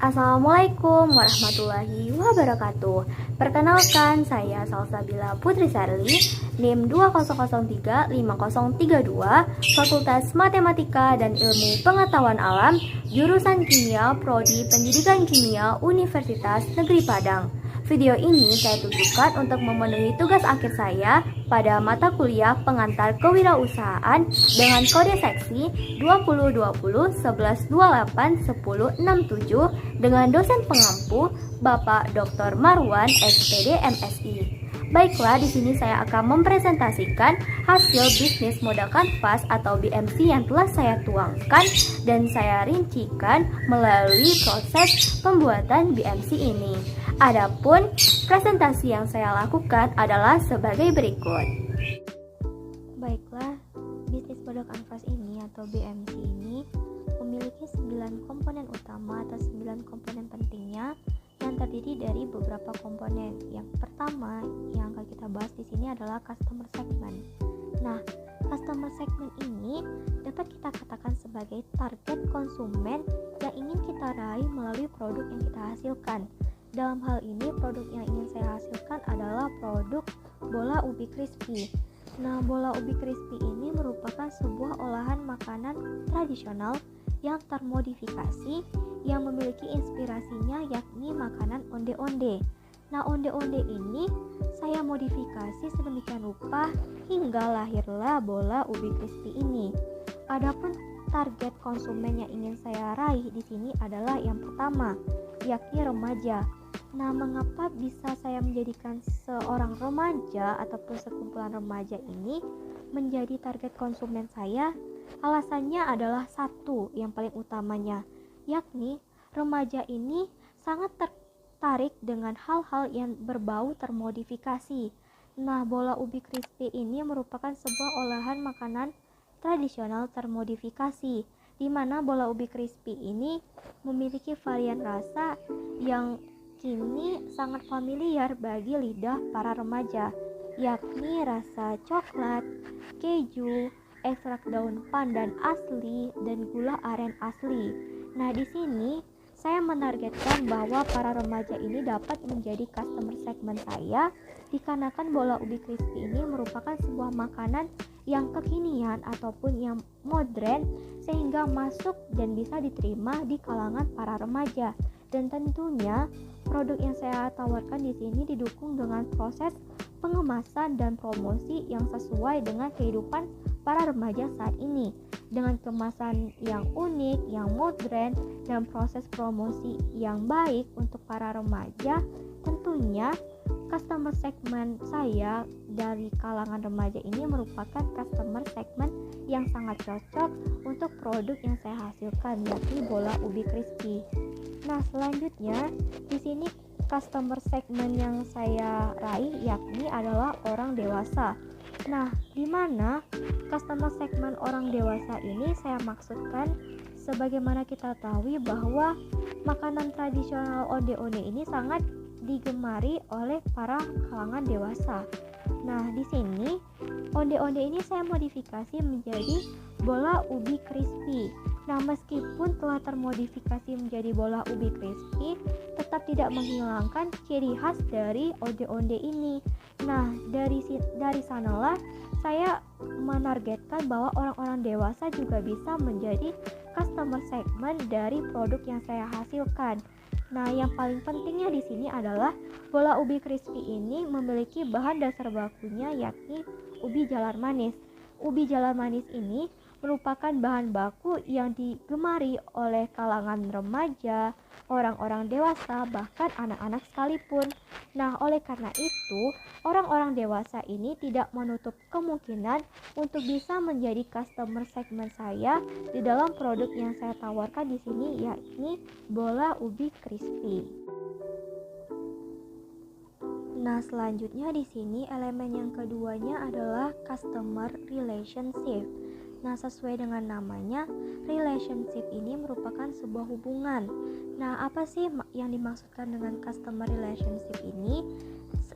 Assalamualaikum warahmatullahi wabarakatuh. Perkenalkan, saya Salsabila Putri Sarli, NIM 20035032, Fakultas Matematika dan Ilmu Pengetahuan Alam, jurusan Kimia, Prodi Pendidikan Kimia, Universitas Negeri Padang. Video ini saya tujukan untuk memenuhi tugas akhir saya pada mata kuliah pengantar kewirausahaan dengan kode seksi 2020-1128-1067 dengan dosen pengampu Bapak Dr. Marwan SPD MSI. Baiklah, di sini saya akan mempresentasikan hasil bisnis modal kanvas atau BMC yang telah saya tuangkan dan saya rincikan melalui proses pembuatan BMC ini. Adapun presentasi yang saya lakukan adalah sebagai berikut. Baiklah, bisnis modal kanvas ini atau BMC ini memiliki 9 komponen utama atau 9 komponen pentingnya yang terdiri dari beberapa komponen. Yang pertama yang akan kita bahas di sini adalah customer segment. Nah, customer segment ini dapat kita katakan sebagai target konsumen yang ingin kita raih melalui produk yang kita hasilkan. Dalam hal ini, produk yang ingin saya hasilkan adalah produk bola ubi crispy. Nah, bola ubi crispy ini merupakan sebuah olahan makanan tradisional yang termodifikasi yang memiliki inspirasinya yakni makanan onde-onde. Nah, onde-onde ini saya modifikasi sedemikian rupa hingga lahirlah bola ubi crispy ini. Adapun target konsumen yang ingin saya raih di sini adalah yang pertama, yakni remaja. Nah, mengapa bisa saya menjadikan seorang remaja ataupun sekumpulan remaja ini menjadi target konsumen saya? Alasannya adalah satu yang paling utamanya, yakni remaja ini sangat tertarik dengan hal-hal yang berbau termodifikasi. Nah, bola ubi crispy ini merupakan sebuah olahan makanan tradisional termodifikasi, di mana bola ubi crispy ini memiliki varian rasa yang kini sangat familiar bagi lidah para remaja, yakni rasa coklat, keju, ekstrak daun pandan asli, dan gula aren asli. Nah, di sini saya menargetkan bahwa para remaja ini dapat menjadi customer segment saya dikarenakan bola ubi crispy ini merupakan sebuah makanan yang kekinian ataupun yang modern sehingga masuk dan bisa diterima di kalangan para remaja. Dan tentunya produk yang saya tawarkan di sini didukung dengan proses pengemasan dan promosi yang sesuai dengan kehidupan para remaja saat ini, dengan kemasan yang unik, yang modern, dan proses promosi yang baik untuk para remaja. Tentunya customer segment saya dari kalangan remaja ini merupakan customer segment yang sangat cocok untuk produk yang saya hasilkan, yakni bola ubi crispy. Nah, selanjutnya di sini customer segment yang saya raih yakni adalah orang dewasa. Nah, di mana customer segment orang dewasa ini saya maksudkan sebagaimana kita tahu bahwa makanan tradisional onde-onde ini sangat digemari oleh para kalangan dewasa. Nah, di sini onde-onde ini saya modifikasi menjadi bola ubi crispy. Nah, meskipun telah termodifikasi menjadi bola ubi crispy, tetap tidak menghilangkan ciri khas dari onde-onde ini. Nah, dari sanalah saya menargetkan bahwa orang-orang dewasa juga bisa menjadi customer segment dari produk yang saya hasilkan. Nah, yang paling pentingnya di sini adalah bola ubi crispy ini memiliki bahan dasar bakunya yakni ubi jalar manis. Ubi jalar manis ini merupakan bahan baku yang digemari oleh kalangan remaja, orang-orang dewasa, bahkan anak-anak sekalipun. Nah, oleh karena itu, orang-orang dewasa ini tidak menutup kemungkinan untuk bisa menjadi customer segment saya di dalam produk yang saya tawarkan di sini, yakni bola ubi crispy. Nah, selanjutnya di sini elemen yang keduanya adalah customer relationship. Nah, sesuai dengan namanya, relationship ini merupakan sebuah hubungan. Nah, apa sih yang dimaksudkan dengan customer relationship ini?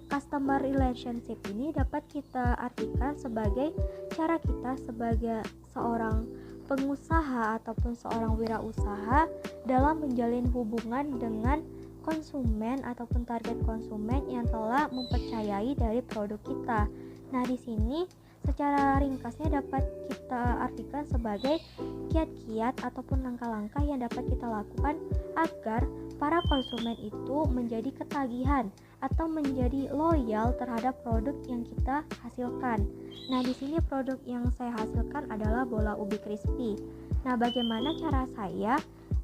Customer relationship ini dapat kita artikan sebagai cara kita sebagai seorang pengusaha ataupun seorang wirausaha dalam menjalin hubungan dengan konsumen ataupun target konsumen yang telah mempercayai dari produk kita. Nah, di sini secara ringkasnya dapat kita artikan sebagai kiat-kiat ataupun langkah-langkah yang dapat kita lakukan agar para konsumen itu menjadi ketagihan atau menjadi loyal terhadap produk yang kita hasilkan. Nah, di sini produk yang saya hasilkan adalah bola ubi crispy. Nah, bagaimana cara saya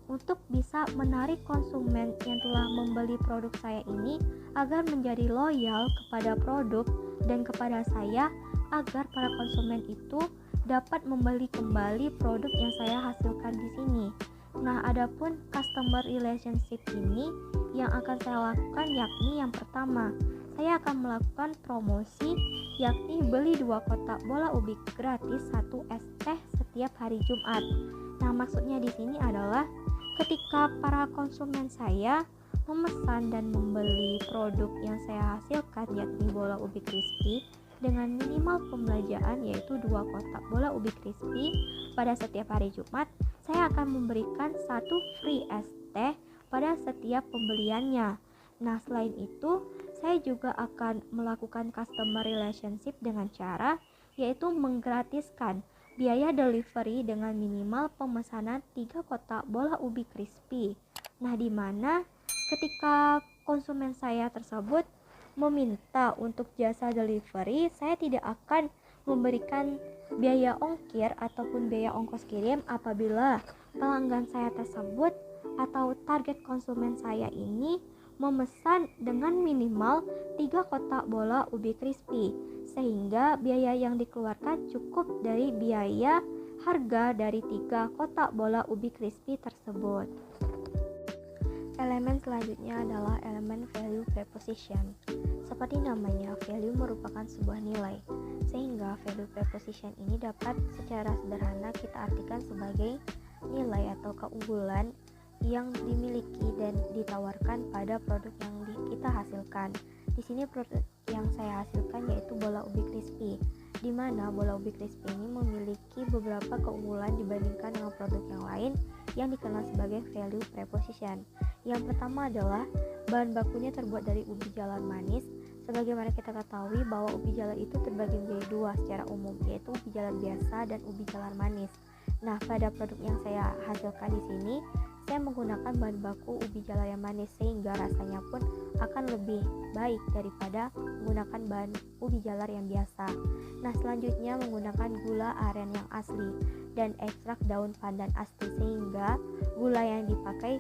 untuk bisa menarik konsumen yang telah membeli produk saya ini agar menjadi loyal kepada produk dan kepada saya, agar para konsumen itu dapat membeli kembali produk yang saya hasilkan di sini. Nah, adapun customer relationship ini yang akan saya lakukan yakni yang pertama, saya akan melakukan promosi yakni beli 2 kotak bola ubi gratis 1 es teh setiap hari Jumat. Nah, maksudnya di sini adalah ketika para konsumen saya memesan dan membeli produk yang saya hasilkan yakni bola ubi crispy dengan minimal pembelanjaan yaitu 2 kotak bola ubi crispy pada setiap hari Jumat, saya akan memberikan 1 free es teh pada setiap pembeliannya. Nah, selain itu, saya juga akan melakukan customer relationship dengan cara yaitu menggratiskan biaya delivery dengan minimal pemesanan 3 kotak bola ubi crispy. Nah, di mana ketika konsumen saya tersebut meminta untuk jasa delivery, saya tidak akan memberikan biaya ongkir ataupun biaya ongkos kirim apabila pelanggan saya tersebut atau target konsumen saya ini memesan dengan minimal 3 kotak bola ubi crispy, sehingga biaya yang dikeluarkan cukup dari biaya harga dari 3 kotak bola ubi crispy tersebut. Elemen selanjutnya adalah elemen value preposition. Seperti namanya, value merupakan sebuah nilai, sehingga value preposition ini dapat secara sederhana kita artikan sebagai nilai atau keunggulan yang dimiliki dan ditawarkan pada produk yang kita hasilkan. Di sini produk yang saya hasilkan yaitu bola ubi crispy, di mana bola ubi crispy ini memiliki beberapa keunggulan dibandingkan dengan produk yang lain yang dikenal sebagai value preposition. Yang pertama adalah bahan bakunya terbuat dari ubi jalar manis. Sebagaimana kita ketahui bahwa ubi jalar itu terbagi menjadi 2 secara umum, yaitu ubi jalar biasa dan ubi jalar manis. Nah, pada produk yang saya hasilkan di sini, saya menggunakan bahan baku ubi jalar yang manis, sehingga rasanya pun akan lebih baik daripada menggunakan bahan ubi jalar yang biasa. Nah, selanjutnya menggunakan gula aren yang asli dan ekstrak daun pandan asli, sehingga gula yang dipakai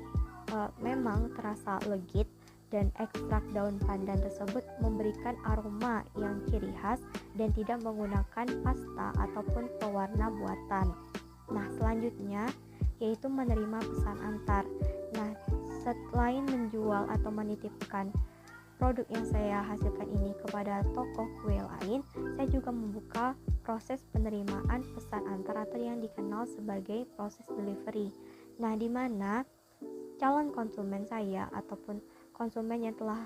memang terasa legit, dan ekstrak daun pandan tersebut memberikan aroma yang ciri khas dan tidak menggunakan pasta ataupun pewarna buatan. Nah, selanjutnya yaitu menerima pesan antar. Nah, selain menjual atau menitipkan produk yang saya hasilkan ini kepada toko kue lain, saya juga membuka proses penerimaan pesan antar atau yang dikenal sebagai proses delivery. Nah, di mana calon konsumen saya ataupun konsumen yang telah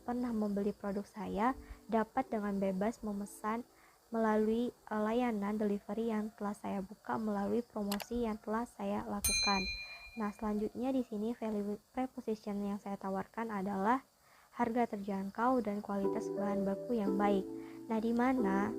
pernah membeli produk saya dapat dengan bebas memesan melalui layanan delivery yang telah saya buka melalui promosi yang telah saya lakukan. Nah, selanjutnya di sini value preposition yang saya tawarkan adalah harga terjangkau dan kualitas bahan baku yang baik. Nah, di mana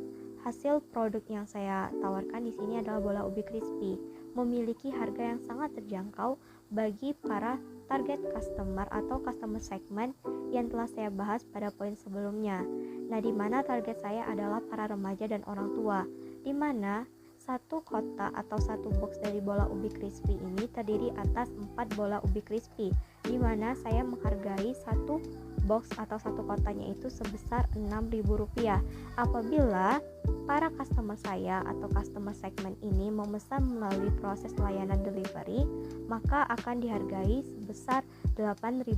hasil produk yang saya tawarkan di sini adalah bola ubi crispy, memiliki harga yang sangat terjangkau bagi para target customer atau customer segment yang telah saya bahas pada poin sebelumnya. Nah, di mana target saya adalah para remaja dan orang tua, di mana satu kotak atau satu box dari bola ubi crispy ini terdiri atas 4 bola ubi crispy, di mana saya menghargai satu box atau satu kotaknya itu sebesar Rp6.000. Apabila para customer saya atau customer segment ini memesan melalui proses layanan delivery, maka akan dihargai sebesar Rp8.000.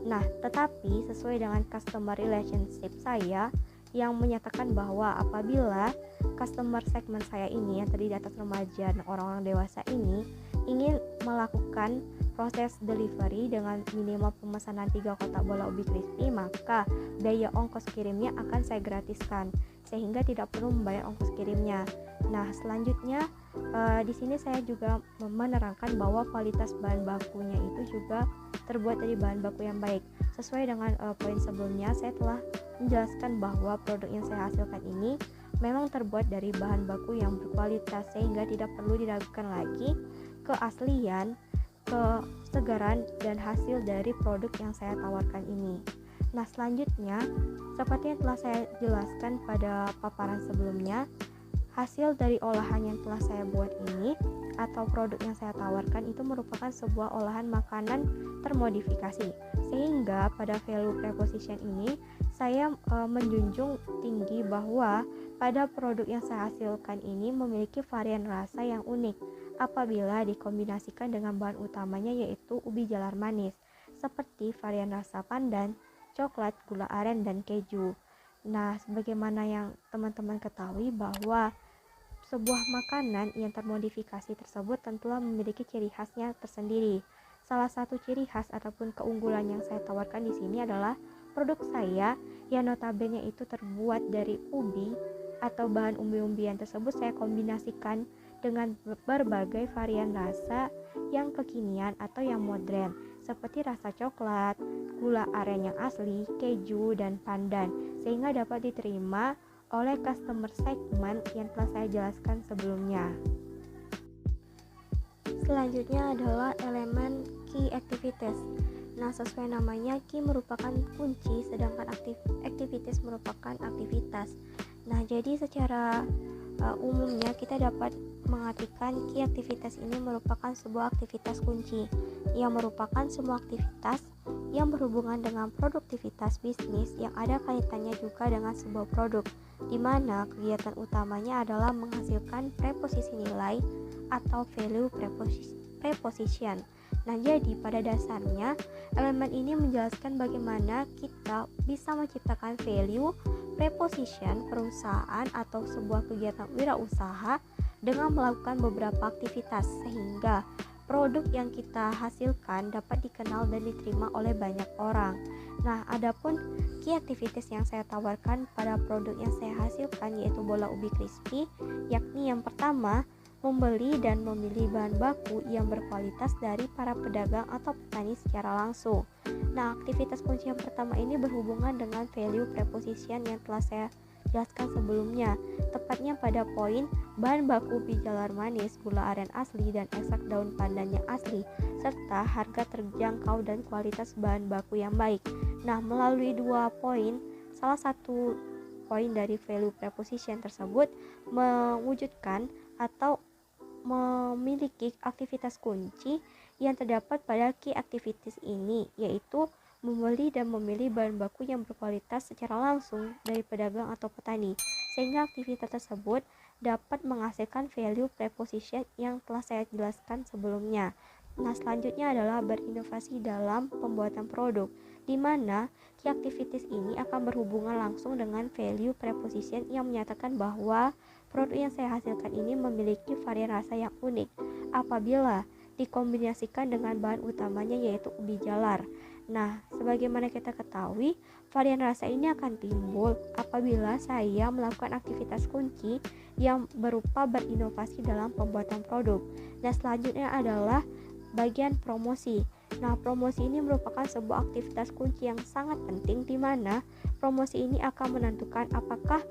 Nah, tetapi sesuai dengan customer relationship saya yang menyatakan bahwa apabila customer segment saya ini yang terdiri atas remaja dan orang-orang dewasa ini ingin melakukan proses delivery dengan minimal pemesanan 3 kotak bola ubi crispy, maka biaya ongkos kirimnya akan saya gratiskan, sehingga tidak perlu membayar ongkos kirimnya. Nah, selanjutnya Di sini saya juga menerangkan bahwa kualitas bahan bakunya itu juga terbuat dari bahan baku yang baik. Sesuai dengan poin sebelumnya, saya telah menjelaskan bahwa produk yang saya hasilkan ini memang terbuat dari bahan baku yang berkualitas, sehingga tidak perlu diragukan lagi keaslian, kesegaran, dan hasil dari produk yang saya tawarkan ini. Nah, selanjutnya, seperti yang telah saya jelaskan pada paparan sebelumnya, hasil dari olahan yang telah saya buat ini atau produk yang saya tawarkan itu merupakan sebuah olahan makanan termodifikasi, sehingga pada value preposition ini saya menjunjung tinggi bahwa pada produk yang saya hasilkan ini memiliki varian rasa yang unik apabila dikombinasikan dengan bahan utamanya yaitu ubi jalar manis, seperti varian rasa pandan, coklat, gula aren, dan keju. Nah, sebagaimana yang teman-teman ketahui bahwa sebuah makanan yang termodifikasi tersebut tentulah memiliki ciri khasnya tersendiri. Salah satu ciri khas ataupun keunggulan yang saya tawarkan di sini adalah produk saya yang notabene itu terbuat dari ubi atau bahan umbi-umbian tersebut saya kombinasikan dengan berbagai varian rasa yang kekinian atau yang modern, seperti rasa coklat, gula aren yang asli, keju, dan pandan, sehingga dapat diterima oleh customer segment yang telah saya jelaskan sebelumnya. Selanjutnya adalah elemen key activities. Nah, sesuai namanya, key merupakan kunci, sedangkan activities merupakan aktivitas. Nah, jadi secara umumnya kita dapat mengartikan key activities ini merupakan sebuah aktivitas kunci yang merupakan semua aktivitas yang berhubungan dengan produktivitas bisnis yang ada kaitannya juga dengan sebuah produk, di mana kegiatan utamanya adalah menghasilkan preposisi nilai atau value preposition. Nah, jadi pada dasarnya elemen ini menjelaskan bagaimana kita bisa menciptakan value preposition perusahaan atau sebuah kegiatan wirausaha dengan melakukan beberapa aktivitas sehingga produk yang kita hasilkan dapat dikenal dan diterima oleh banyak orang. Nah, adapun key activities yang saya tawarkan pada produk yang saya hasilkan yaitu bola ubi crispy, yakni yang pertama, membeli dan memilih bahan baku yang berkualitas dari para pedagang atau petani secara langsung. Nah, aktivitas kunci yang pertama ini berhubungan dengan value preposition yang telah saya jelaskan sebelumnya, tepatnya pada poin bahan baku ubi jalar manis, gula aren asli, dan ekstrak daun pandan yang asli, serta harga terjangkau dan kualitas bahan baku yang baik. Nah, melalui dua poin, salah satu poin dari value preposition tersebut mewujudkan atau memiliki aktivitas kunci yang terdapat pada key activities ini, yaitu membeli dan memilih bahan baku yang berkualitas secara langsung dari pedagang atau petani, sehingga aktivitas tersebut dapat menghasilkan value preposition yang telah saya jelaskan sebelumnya. Nah, selanjutnya adalah berinovasi dalam pembuatan produk, di mana key activities ini akan berhubungan langsung dengan value preposition yang menyatakan bahwa produk yang saya hasilkan ini memiliki varian rasa yang unik apabila dikombinasikan dengan bahan utamanya yaitu ubi jalar. Nah, sebagaimana kita ketahui, varian rasa ini akan timbul apabila saya melakukan aktivitas kunci yang berupa berinovasi dalam pembuatan produk. Nah, selanjutnya adalah bagian promosi. Nah, promosi ini merupakan sebuah aktivitas kunci yang sangat penting, di mana promosi ini akan menentukan apakah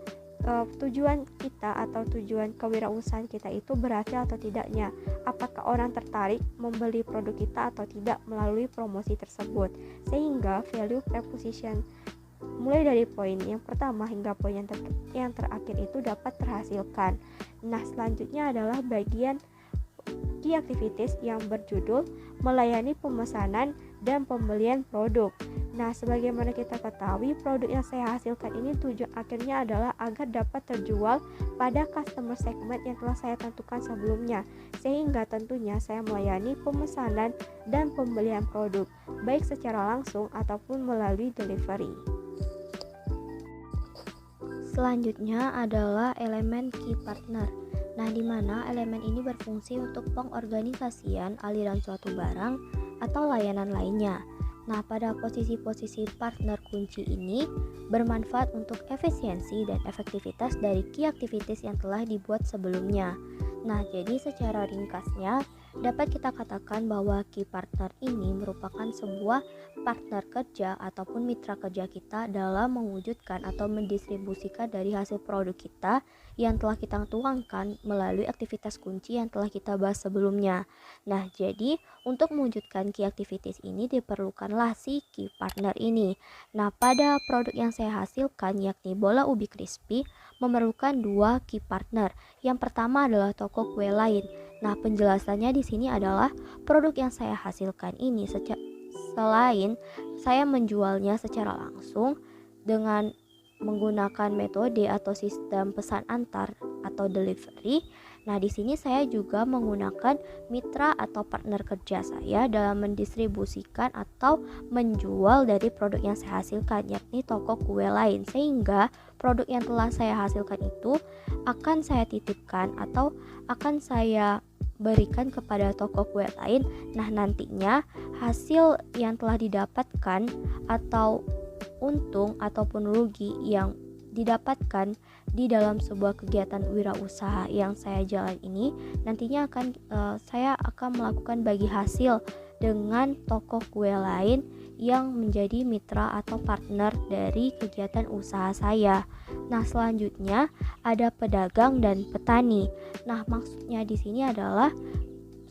tujuan kita atau tujuan kewirausahaan kita itu berhasil atau tidaknya, apakah orang tertarik membeli produk kita atau tidak melalui promosi tersebut, sehingga value preposition mulai dari poin yang pertama hingga poin yang terakhir itu dapat terhasilkan. Nah, selanjutnya adalah bagian key activities yang berjudul melayani pemesanan dan pembelian produk. Nah, sebagaimana kita ketahui, produk yang saya hasilkan ini tujuan akhirnya adalah agar dapat terjual pada customer segment yang telah saya tentukan sebelumnya, sehingga tentunya saya melayani pemesanan dan pembelian produk, baik secara langsung ataupun melalui delivery. Selanjutnya adalah elemen key partner. Nah, di mana elemen ini berfungsi untuk pengorganisasian aliran suatu barang atau layanan lainnya. Nah, pada posisi-posisi partner kunci ini bermanfaat untuk efisiensi dan efektivitas dari key activities yang telah dibuat sebelumnya. Nah, jadi secara ringkasnya dapat kita katakan bahwa key partner ini merupakan sebuah partner kerja ataupun mitra kerja kita dalam mewujudkan atau mendistribusikan dari hasil produk kita yang telah kita tuangkan melalui aktivitas kunci yang telah kita bahas sebelumnya. Nah, jadi untuk mewujudkan key activities ini diperlukanlah si key partner ini. Nah, pada produk yang saya hasilkan yakni bola ubi crispy memerlukan dua key partner. Yang pertama adalah toko kue lain. Nah, penjelasannya di sini adalah produk yang saya hasilkan ini selain saya menjualnya secara langsung dengan menggunakan metode atau sistem pesan antar atau delivery. Nah, di sini saya juga menggunakan mitra atau partner kerja saya dalam mendistribusikan atau menjual dari produk yang saya hasilkan, yakni toko kue lain, sehingga produk yang telah saya hasilkan itu akan saya titipkan atau akan saya berikan kepada toko kue lain. Nah, nantinya hasil yang telah didapatkan atau untung ataupun rugi yang didapatkan di dalam sebuah kegiatan wirausaha yang saya jalan ini nantinya saya akan melakukan bagi hasil dengan toko kue lain yang menjadi mitra atau partner dari kegiatan usaha saya. Nah, selanjutnya ada pedagang dan petani. Nah, maksudnya di sini adalah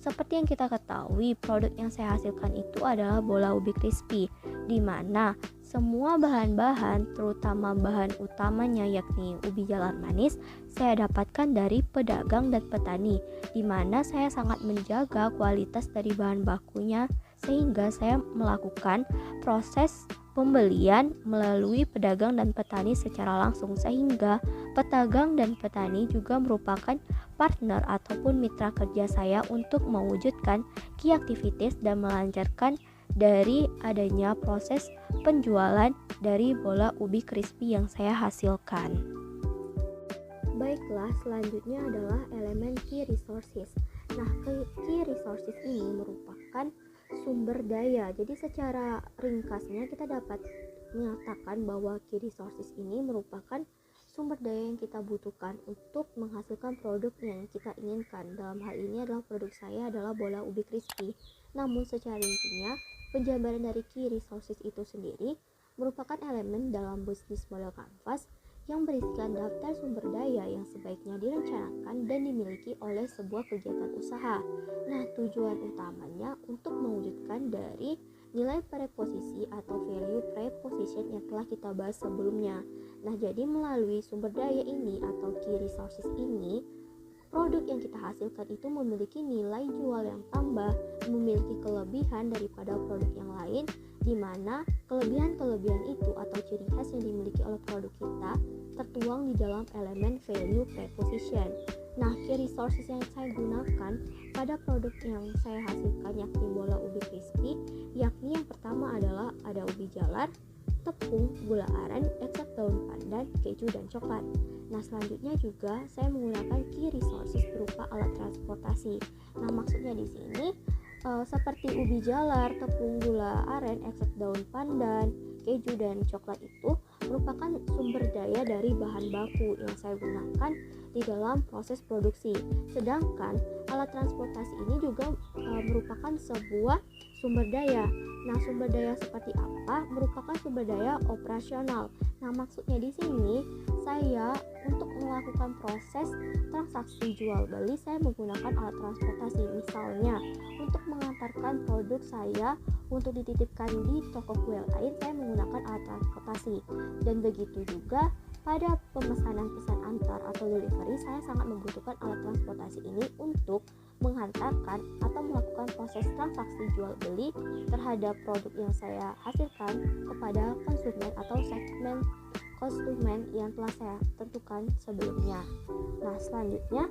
seperti yang kita ketahui, produk yang saya hasilkan itu adalah bola ubi crispy, di mana semua bahan-bahan, terutama bahan utamanya yakni ubi jalar manis, saya dapatkan dari pedagang dan petani, di mana saya sangat menjaga kualitas dari bahan bakunya, sehingga saya melakukan proses pembelian melalui pedagang dan petani secara langsung, sehingga pedagang dan petani juga merupakan partner ataupun mitra kerja saya untuk mewujudkan key activities dan melancarkan dari adanya proses penjualan dari bola ubi crispy yang saya hasilkan. Baiklah, selanjutnya adalah elemen key resources. Nah, key resources ini merupakan sumber daya. Jadi secara ringkasnya kita dapat menyatakan bahwa key resources ini merupakan sumber daya yang kita butuhkan untuk menghasilkan produk yang kita inginkan. Dalam hal ini adalah produk saya adalah bola ubi crispy. Namun secara rincinya, penjabaran dari key resources itu sendiri merupakan elemen dalam bisnis model kanvas yang berisikan daftar sumber daya yang sebaiknya direncanakan dan dimiliki oleh sebuah kegiatan usaha. Nah, tujuan utamanya untuk mewujudkan dari nilai preposisi atau value preposition yang telah kita bahas sebelumnya. Nah, jadi melalui sumber daya ini atau key resources ini, produk yang kita hasilkan itu memiliki nilai jual yang tambah, memiliki kelebihan daripada produk yang lain, di mana kelebihan-kelebihan itu atau ciri khas yang dimiliki oleh produk kita tertuang di dalam elemen value preposition. Nah, key resources yang saya gunakan pada produk yang saya hasilkan yakni bola ubi crispy, yakni yang pertama adalah ada ubi jalar, tepung, gula aren, ekstrak daun pandan, keju, dan coklat. Nah, selanjutnya juga saya menggunakan key resources berupa alat transportasi. Nah, maksudnya di sini seperti ubi jalar, tepung, gula aren, ekstrak daun pandan, keju, dan coklat itu merupakan sumber daya dari bahan baku yang saya gunakan di dalam proses produksi. Sedangkan alat transportasi ini juga merupakan sebuah sumber daya. Nah, sumber daya seperti apa? Merupakan sumber daya operasional. Nah, maksudnya di sini saya untuk melakukan proses transaksi jual beli saya menggunakan alat transportasi. Misalnya, untuk mengantarkan produk saya untuk dititipkan di toko kue lain, saya menggunakan alat transportasi. Dan begitu juga pada pemesanan pesan antar atau delivery, saya sangat membutuhkan alat transportasi ini untuk menghantarkan atau melakukan proses transaksi jual beli terhadap produk yang saya hasilkan kepada konsumen atau segmen konsumen yang telah saya tentukan sebelumnya. Nah, selanjutnya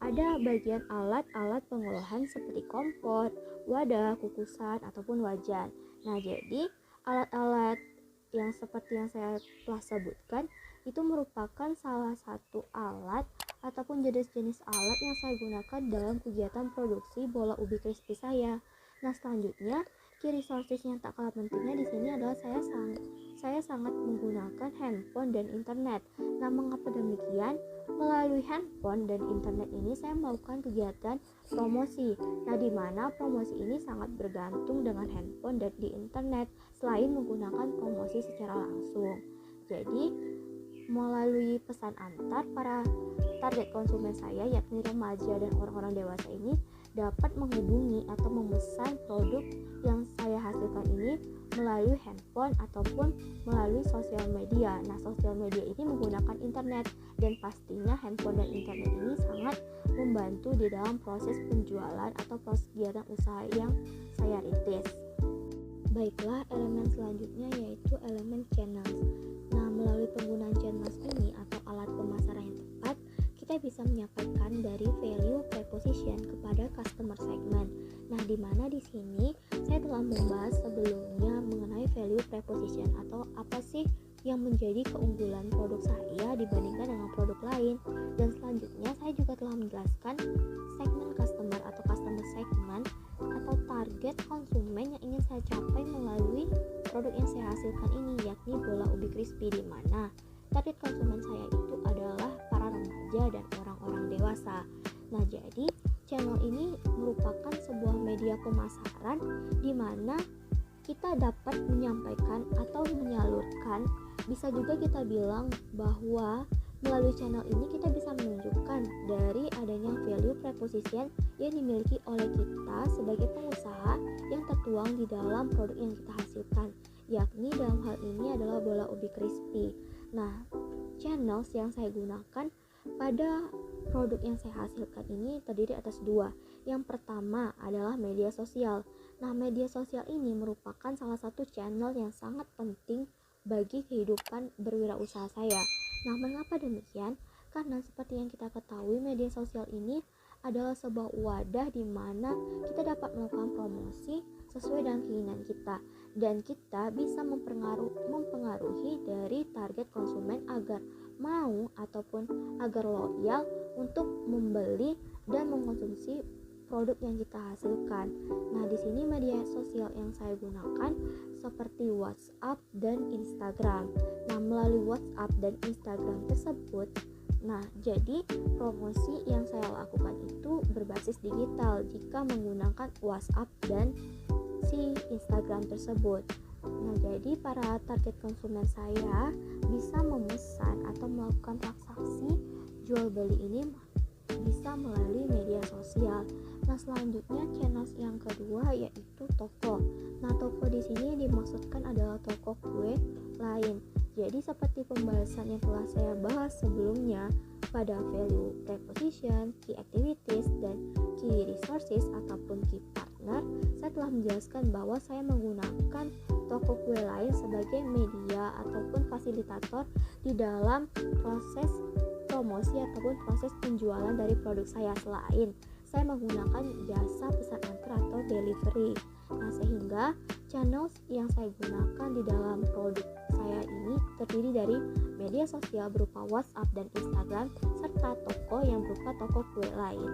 ada bagian alat-alat pengolahan seperti kompor, wadah, kukusan, ataupun wajan. Nah, jadi alat-alat yang seperti yang saya telah sebutkan itu merupakan salah satu alat ataupun jenis-jenis alat yang saya gunakan dalam kegiatan produksi bola ubi crispy saya. Nah, selanjutnya key resources yang tak kalah pentingnya di sini adalah saya sangat menggunakan handphone dan internet. Nah, mengapa demikian? Melalui handphone dan internet ini saya melakukan kegiatan promosi. Nah, di mana promosi ini sangat bergantung dengan handphone dan di internet selain menggunakan promosi secara langsung. Jadi, melalui pesan antar, para target konsumen saya yakni remaja dan orang-orang dewasa ini dapat menghubungi atau memesan produk yang saya hasilkan ini melalui handphone ataupun melalui sosial media. Nah, sosial media ini menggunakan internet dan pastinya handphone dan internet ini sangat membantu di dalam proses penjualan atau proses kegiatan usaha yang saya rintis. Baiklah, elemen selanjutnya yaitu elemen channels. Nah, melalui penggunaan channels ini atau alat pemasaran yang tepat, kita bisa menyampaikan dari value proposition kepada customer segment. Nah, di mana di sini saya telah membahas sebelumnya mengenai value proposition atau apa sih yang menjadi keunggulan produk saya dibandingkan dengan produk lain. Dan selanjutnya saya juga telah menjelaskan segmen customer atau customer segment atau target konsumen yang ingin saya capai melalui produk yang saya hasilkan ini, yakni bola ubi crispy, di mana target konsumen saya itu adalah para remaja dan orang-orang dewasa. Nah, jadi channel ini merupakan sebuah media pemasaran di mana kita dapat menyampaikan atau menyalurkan, bisa juga kita bilang bahwa melalui channel ini kita bisa menunjukkan dari adanya value proposition yang dimiliki oleh kita sebagai pengusaha yang tertuang di dalam produk yang kita hasilkan, yakni dalam hal ini adalah bola ubi crispy. Nah, channels yang saya gunakan pada produk yang saya hasilkan ini terdiri atas dua. Yang pertama adalah media sosial. Nah, media sosial ini merupakan salah satu channel yang sangat penting bagi kehidupan berwirausaha saya. Nah, mengapa demikian? Karena seperti yang kita ketahui, media sosial ini adalah sebuah wadah di mana kita dapat melakukan promosi sesuai dengan keinginan kita, dan kita bisa mempengaruhi dari target konsumen agar mau ataupun agar loyal untuk membeli dan mengkonsumsi produk yang kita hasilkan. Nah, di sini media sosial yang saya gunakan seperti WhatsApp dan Instagram. Nah, melalui WhatsApp dan Instagram tersebut, nah, jadi promosi yang saya lakukan itu berbasis digital jika menggunakan WhatsApp dan si Instagram tersebut. Nah, jadi para target konsumen saya bisa memesan atau melakukan transaksi jual beli ini bisa melalui media sosial. Nah, selanjutnya channel yang kedua yaitu toko. Nah, toko di sini dimaksudkan adalah toko kue lain. Jadi seperti pembahasan yang telah saya bahas sebelumnya pada value proposition, key activities, dan key resources ataupun key partner, saya telah menjelaskan bahwa saya menggunakan toko kue lain sebagai media ataupun fasilitator di dalam proses promosi ataupun proses penjualan dari produk saya, selain saya menggunakan jasa pesan antar atau delivery. Nah, sehingga channel yang saya gunakan di dalam produk saya ini terdiri dari media sosial berupa WhatsApp dan Instagram, serta toko yang berupa toko kue lain.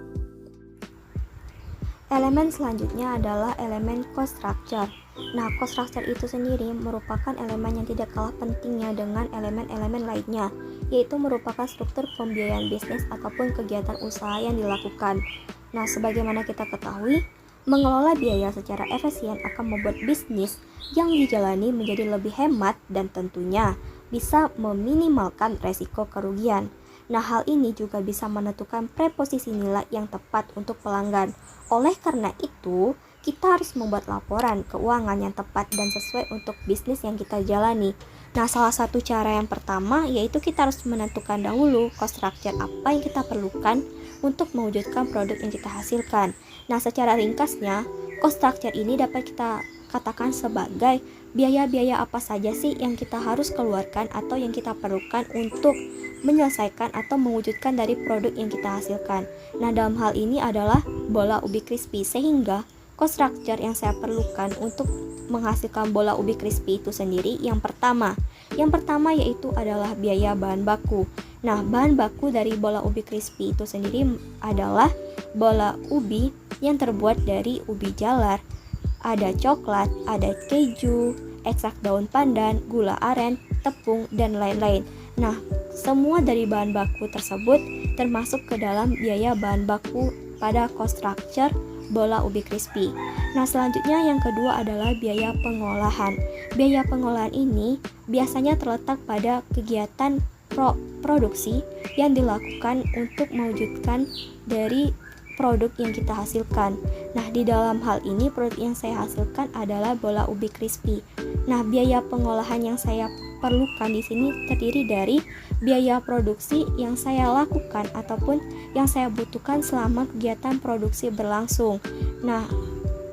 Elemen selanjutnya adalah elemen cost structure. Nah, cost structure itu sendiri merupakan elemen yang tidak kalah pentingnya dengan elemen-elemen lainnya, yaitu merupakan struktur pembiayaan bisnis ataupun kegiatan usaha yang dilakukan. Nah, sebagaimana kita ketahui, mengelola biaya secara efisien akan membuat bisnis yang dijalani menjadi lebih hemat dan tentunya bisa meminimalkan resiko kerugian. Nah, hal ini juga bisa menentukan preposisi nilai yang tepat untuk pelanggan. Oleh karena itu, kita harus membuat laporan keuangan yang tepat dan sesuai untuk bisnis yang kita jalani. Nah, salah satu cara yang pertama yaitu kita harus menentukan dahulu cost structure apa yang kita perlukan untuk mewujudkan produk yang kita hasilkan. Nah, secara ringkasnya, cost structure ini dapat kita katakan sebagai biaya-biaya apa saja sih yang kita harus keluarkan atau yang kita perlukan untuk menyelesaikan atau mewujudkan dari produk yang kita hasilkan. Nah, dalam hal ini adalah bola ubi crispy, sehingga cost structure yang saya perlukan untuk menghasilkan bola ubi crispy itu sendiri yang pertama yaitu adalah biaya bahan baku. Nah, bahan baku dari bola ubi crispy itu sendiri adalah bola ubi yang terbuat dari ubi jalar, ada coklat, ada keju, ekstrak daun pandan, gula aren, tepung, dan lain-lain. Nah, semua dari bahan baku tersebut termasuk ke dalam biaya bahan baku pada cost structure bola ubi crispy. Nah, selanjutnya yang kedua adalah biaya pengolahan. Biaya pengolahan ini biasanya terletak pada kegiatan produksi yang dilakukan untuk mewujudkan dari produk yang kita hasilkan. Nah, di dalam hal ini produk yang saya hasilkan adalah bola ubi crispy. Nah, biaya pengolahan yang saya perlukan di sini terdiri dari biaya produksi yang saya lakukan ataupun yang saya butuhkan selama kegiatan produksi berlangsung. Nah,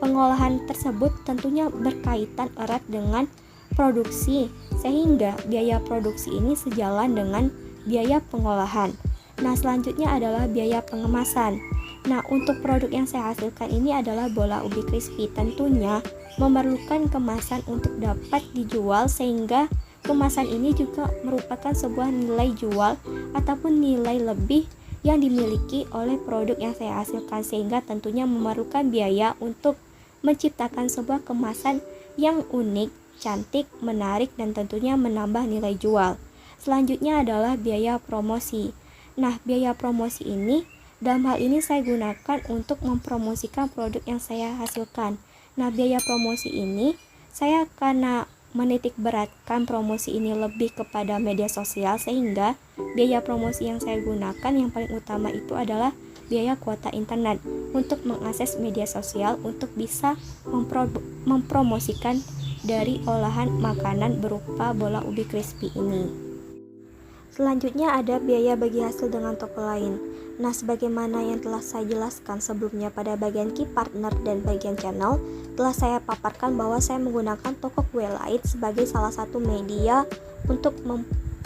pengolahan tersebut tentunya berkaitan erat dengan produksi, sehingga biaya produksi ini sejalan dengan biaya pengolahan. Nah, selanjutnya adalah biaya pengemasan. Nah, untuk produk yang saya hasilkan ini adalah bola ubi crispy. Tentunya memerlukan kemasan untuk dapat dijual, sehingga kemasan ini juga merupakan sebuah nilai jual ataupun nilai lebih yang dimiliki oleh produk yang saya hasilkan, sehingga tentunya memerlukan biaya untuk menciptakan sebuah kemasan yang unik, cantik, menarik, dan tentunya menambah nilai jual. Selanjutnya adalah biaya promosi. Nah, biaya promosi ini dalam hal ini saya gunakan untuk mempromosikan produk yang saya hasilkan. Nah, biaya promosi ini saya karena menitik beratkan promosi ini lebih kepada media sosial, sehingga biaya promosi yang saya gunakan yang paling utama itu adalah biaya kuota internet untuk mengakses media sosial untuk bisa mempromosikan dari olahan makanan berupa bola ubi crispy ini. Selanjutnya ada biaya bagi hasil dengan toko lain. Nah, sebagaimana yang telah saya jelaskan sebelumnya pada bagian key partner dan bagian channel, telah saya paparkan bahwa saya menggunakan toko kue lain sebagai salah satu media untuk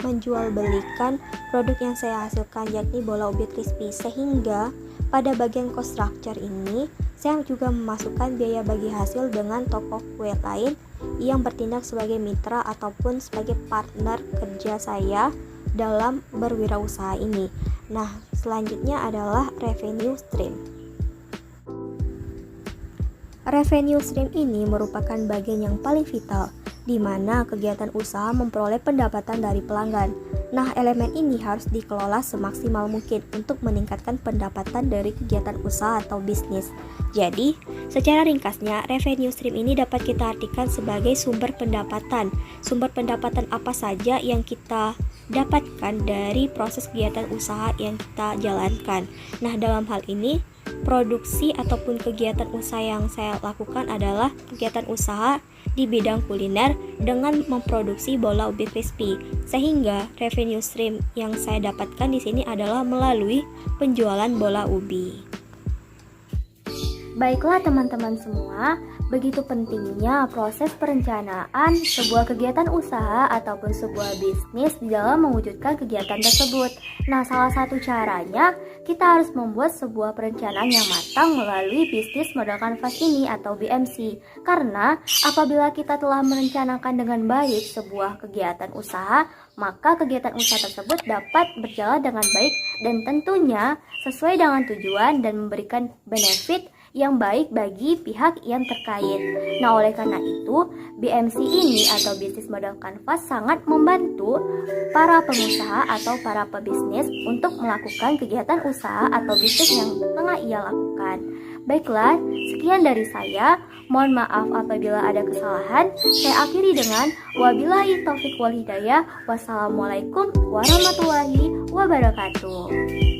menjual belikan produk yang saya hasilkan, yakni bola ubi crispy. Sehingga pada bagian cost structure ini saya juga memasukkan biaya bagi hasil dengan toko kue lain yang bertindak sebagai mitra ataupun sebagai partner kerja saya dalam berwirausaha ini. Nah, selanjutnya adalah revenue stream. Revenue stream ini merupakan bagian yang paling vital, di mana kegiatan usaha memperoleh pendapatan dari pelanggan. Nah, elemen ini harus dikelola semaksimal mungkin untuk meningkatkan pendapatan dari kegiatan usaha atau bisnis. Jadi, secara ringkasnya, revenue stream ini dapat kita artikan sebagai sumber pendapatan. Sumber pendapatan apa saja yang kita dapatkan dari proses kegiatan usaha yang kita jalankan. Nah, dalam hal ini, produksi ataupun kegiatan usaha yang saya lakukan adalah kegiatan usaha di bidang kuliner dengan memproduksi bola ubi crispy. Sehingga revenue stream yang saya dapatkan di sini adalah melalui penjualan bola ubi. Baiklah teman-teman semua, begitu pentingnya proses perencanaan sebuah kegiatan usaha ataupun sebuah bisnis di dalam mewujudkan kegiatan tersebut. Nah, salah satu caranya kita harus membuat sebuah perencanaan yang matang melalui bisnis modal kanvas ini atau BMC. Karena apabila kita telah merencanakan dengan baik sebuah kegiatan usaha, maka kegiatan usaha tersebut dapat berjalan dengan baik dan tentunya sesuai dengan tujuan dan memberikan benefit yang baik bagi pihak yang terkait. Nah, oleh karena itu, BMC ini atau bisnis modal kanvas sangat membantu para pengusaha atau para pebisnis untuk melakukan kegiatan usaha atau bisnis yang tengah ia lakukan. Baiklah, sekian dari saya. Mohon maaf apabila ada kesalahan. Saya akhiri dengan wabillahi taufiq wal hidayah. Wassalamualaikum warahmatullahi wabarakatuh.